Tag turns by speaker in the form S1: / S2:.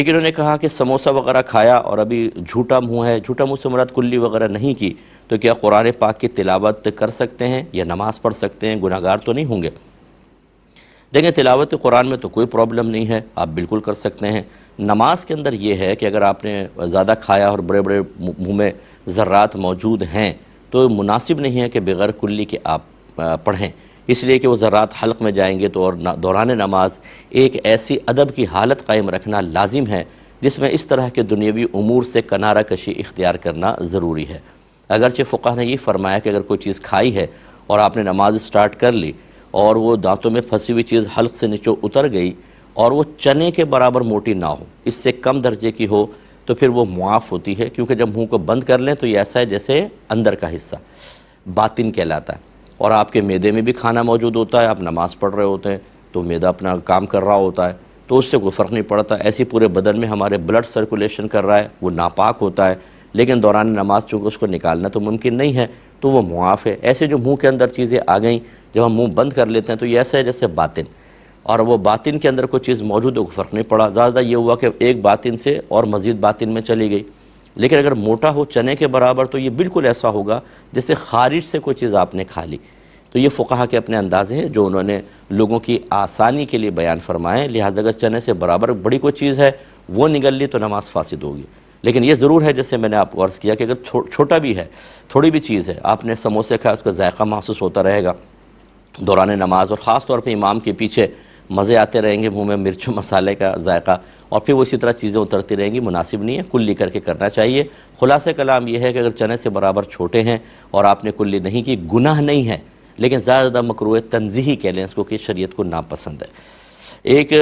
S1: لیکن انہوں نے کہا کہ سموسہ وغیرہ کھایا اور ابھی جھوٹا منہ ہے، جھوٹا منہ سے مراد کلی وغیرہ نہیں کی، تو کیا قرآن پاک کی تلاوت کر سکتے ہیں یا نماز پڑھ سکتے ہیں؟ گناہگار تو نہیں ہوں گے؟ دیکھیں، تلاوت قرآن میں تو کوئی پرابلم نہیں ہے، آپ بالکل کر سکتے ہیں۔ نماز کے اندر یہ ہے کہ اگر آپ نے زیادہ کھایا اور بڑے بڑے منہ میں ذرات موجود ہیں تو مناسب نہیں ہے کہ بغیر کلی کے آپ پڑھیں، اس لیے کہ وہ ذرات حلق میں جائیں گے تو اور دوران نماز ایک ایسی ادب کی حالت قائم رکھنا لازم ہے جس میں اس طرح کے دنیاوی امور سے کنارہ کشی اختیار کرنا ضروری ہے۔ اگرچہ فقہ نے یہ فرمایا کہ اگر کوئی چیز کھائی ہے اور آپ نے نماز سٹارٹ کر لی اور وہ دانتوں میں پھنسی ہوئی چیز حلق سے نیچے اتر گئی اور وہ چنے کے برابر موٹی نہ ہو، اس سے کم درجے کی ہو، تو پھر وہ معاف ہوتی ہے، کیونکہ جب منہ کو بند کر لیں تو یہ ایسا ہے جیسے اندر کا حصہ باطن کہلاتا ہے، اور آپ کے معدے میں بھی کھانا موجود ہوتا ہے، آپ نماز پڑھ رہے ہوتے ہیں تو معدہ اپنا کام کر رہا ہوتا ہے، تو اس سے کوئی فرق نہیں پڑتا۔ ایسی پورے بدن میں ہمارے بلڈ سرکولیشن کر رہا ہے، وہ ناپاک ہوتا ہے، لیکن دوران نماز چونکہ اس کو نکالنا تو ممکن نہیں ہے تو وہ معاف ہے۔ ایسے جو منہ کے اندر چیزیں آ گئیں، جب ہم منہ بند کر لیتے ہیں تو یہ ایسا ہے جیسے باطن، اور وہ باطن کے اندر کوئی چیز موجود ہے، کوئی فرق نہیں پڑا، زیادہ یہ ہوا کہ ایک باطن سے اور مزید باطن میں چلی گئی۔ لیکن اگر موٹا ہو چنے کے برابر تو یہ بالکل ایسا ہوگا جیسے خارج سے کوئی چیز آپ نے کھا لی۔ تو یہ فقہا کے اپنے اندازے ہیں جو انہوں نے لوگوں کی آسانی کے لیے بیان فرمائے، لہٰذا اگر چنے سے برابر بڑی کوئی چیز ہے وہ نگل لی تو نماز فاسد ہوگی۔ لیکن یہ ضرور ہے جیسے میں نے آپ کو عرض کیا کہ اگر چھوٹا بھی ہے، تھوڑی بھی چیز ہے، آپ نے سموسے کھایا، اس کا ذائقہ محسوس ہوتا رہے گا دوران نماز، اور خاص طور پہ امام کے پیچھے مزے آتے رہیں گے، منہ میں مرچ مسالے کا ذائقہ، اور پھر وہ اسی طرح چیزیں اترتی رہیں گی، مناسب نہیں ہے، کلی کر کے کرنا چاہیے۔ خلاصہ کلام یہ ہے کہ اگر چنے سے برابر چھوٹے ہیں اور آپ نے کلی نہیں کی، گناہ نہیں ہے، لیکن زیادہ مکروہ تنزیہی کہہ لیں اس کو کہ شریعت کو ناپسند ہے۔ ایک